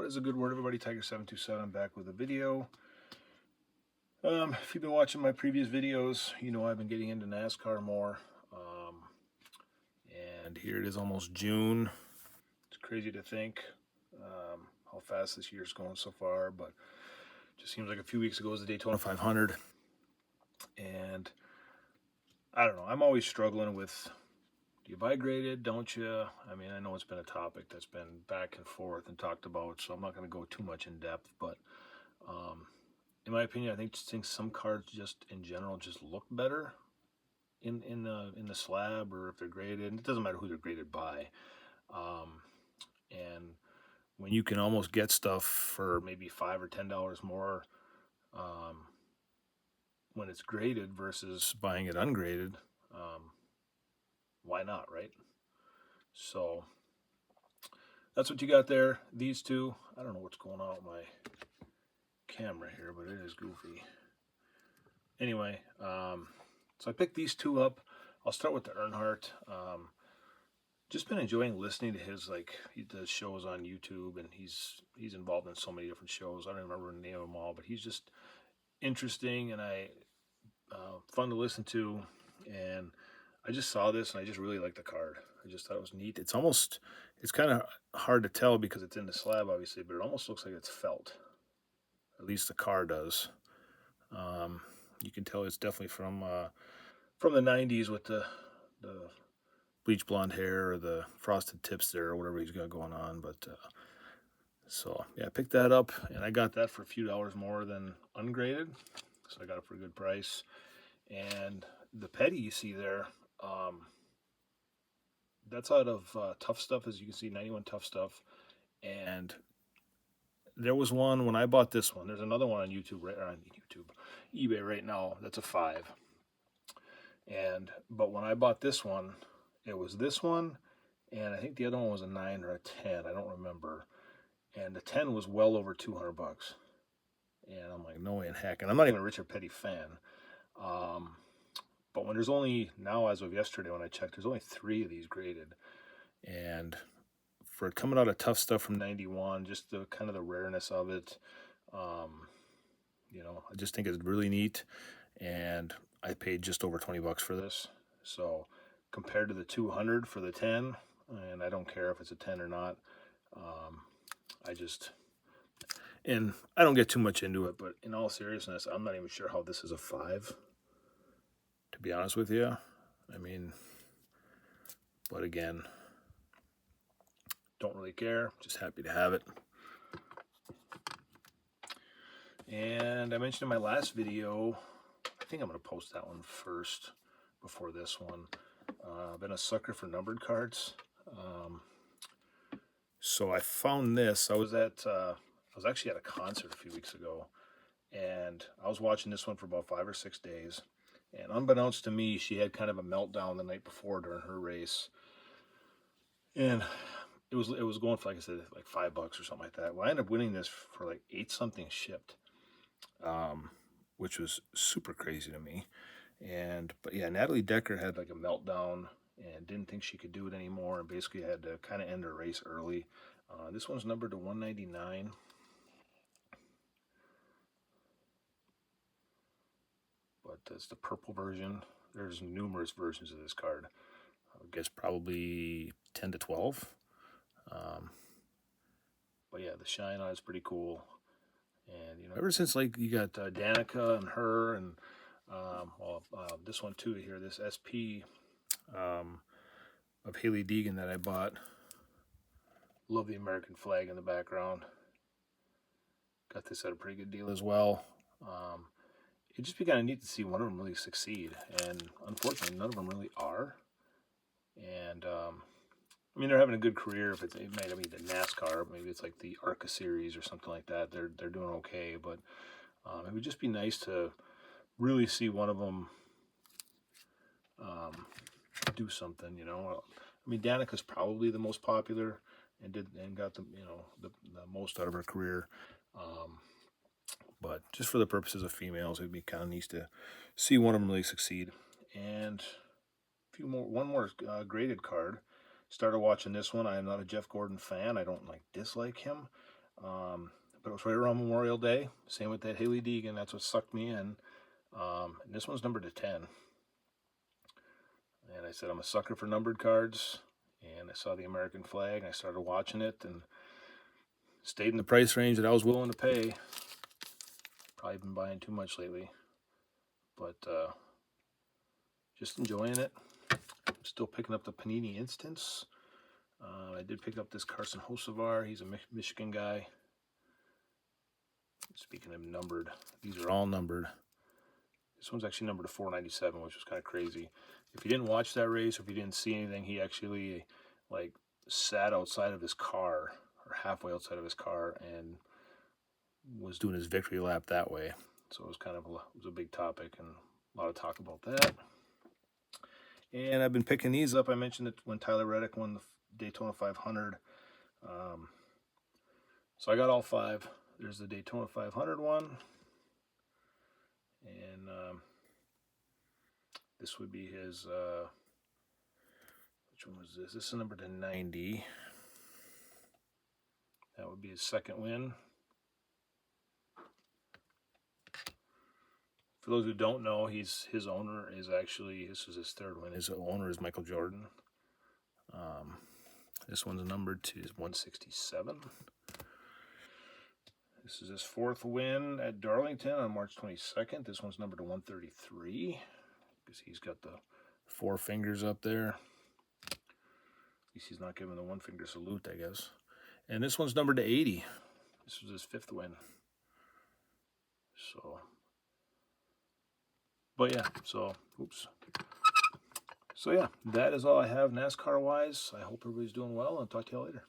What is a good word, everybody? Tiger727 back with a video. If you've been watching my previous videos, you know I've been getting into NASCAR more. And here it is, almost June. It's crazy to think how fast this year's going so far, but it just seems like a few weeks ago was the Daytona 500. And I don't know, I'm always struggling with, do you buy graded, don't you? I mean, I know it's been a topic that's been back and forth and talked about, so I'm not going to go too much in depth, but in my opinion, I think some cards just in general just look better in the slab, or if they're graded. And it doesn't matter who they're graded by. And when you can almost get stuff for maybe $5 or $10 more when it's graded versus buying it ungraded, why not, right? So that's what you got there. These two, I don't know what's going on with my camera here, but it is goofy. Anyway, so I picked these two up. I'll start with the Earnhardt. Just been enjoying listening to his, he does shows on YouTube, and he's involved in so many different shows. I don't remember the name of them all, but he's just interesting and fun to listen to. And I just saw this and I just really like the card. I just thought it was neat. It's kind of hard to tell because it's in the slab, obviously, but it almost looks like it's felt. At least the car does. You can tell it's definitely from the 90s with the bleach blonde hair or the frosted tips there or whatever he's got going on. But so yeah, I picked that up and I got that for a few dollars more than ungraded. So I got it for a good price. And the Petty you see there, that's out of Tough Stuff, as you can see, 91 Tough Stuff. And there was one when I bought this one. There's another one on YouTube, eBay right now. That's a 5. But when I bought this one, it was this one, and I think the other one was a 9 or a 10. I don't remember. And the 10 was well over $200. And I'm like, no way in heck. And I'm not even a Richard Petty fan. But when there's only, now as of yesterday when I checked, there's only 3 of these graded. And for it coming out of Tough Stuff from 91, just the kind of the rareness of it, I just think it's really neat. And I paid just over $20 for this. So compared to the 200 for the 10, and I don't care if it's a 10 or not, and I don't get too much into it, but in all seriousness, I'm not even sure how this is a 5, to be honest with you. I mean, but again, don't really care, just happy to have it. And I mentioned in my last video, I think I'm going to post that one first before this one. I've been a sucker for numbered cards. So I found this. I was actually at a concert a few weeks ago, and I was watching this one for about 5 or 6 days. And unbeknownst to me, she had kind of a meltdown the night before during her race. And it was going for, like I said, like $5 or something like that. Well, I ended up winning this for like 8 something shipped, which was super crazy to me. But yeah, Natalie Decker had like a meltdown and didn't think she could do it anymore, and basically had to kind of end her race early. This one's numbered to 199. But that's the purple version. There's numerous versions of this card. I guess probably 10 to 12. But yeah, the shine on it's pretty cool. And ever since you got Danica and her, and this one too here, this SP of Haley Deegan that I bought. Love the American flag in the background. Got this at a pretty good deal as well. It'd just be kind of neat to see one of them really succeed, and unfortunately none of them really are. And I mean, they're having a good career. If it might be the NASCAR, maybe it's like the ARCA series or something like that. They're doing okay, but it would just be nice to really see one of them do something. I mean, Danica's probably the most popular and got the most out of her career. But just for the purposes of females, it'd be kind of nice to see one of them really succeed. And one more graded card. Started watching this one. I am not a Jeff Gordon fan. I don't dislike him. But it was right around Memorial Day. Same with that Haley Deegan. That's what sucked me in. And this one's numbered to 10. And I said, I'm a sucker for numbered cards. And I saw the American flag, and I started watching it, and stayed in the price range that I was willing to pay. Probably been buying too much lately, but just enjoying it. Still picking up the Panini Instance. I did pick up this Carson Hocevar. He's a Michigan guy. Speaking of numbered, these are all numbered. This one's actually numbered to 497, which was kind of crazy. If you didn't watch that race, or if you didn't see anything, he actually like sat outside of his car, or halfway outside of his car, and was doing his victory lap that way. So it was kind of a big topic, and a lot of talk about that. And I've been picking these up. I mentioned it when Tyler Reddick won the Daytona 500. So I got all 5. There's the Daytona 500 one. And this would be his, which one was this? This is numbered to 90. That would be his second win. For those who don't know, his owner is actually, this was his third win. His owner is Michael Jordan. This one's numbered to 167. This is his 4th win at Darlington on March 22nd. This one's numbered to 133 because he's got the 4 fingers up there. At least he's not giving the 1 finger salute, I guess. And this one's numbered to 80. This was his 5th win. So, but yeah, so, oops. So yeah, that is all I have NASCAR-wise. I hope everybody's doing well, and talk to you all later.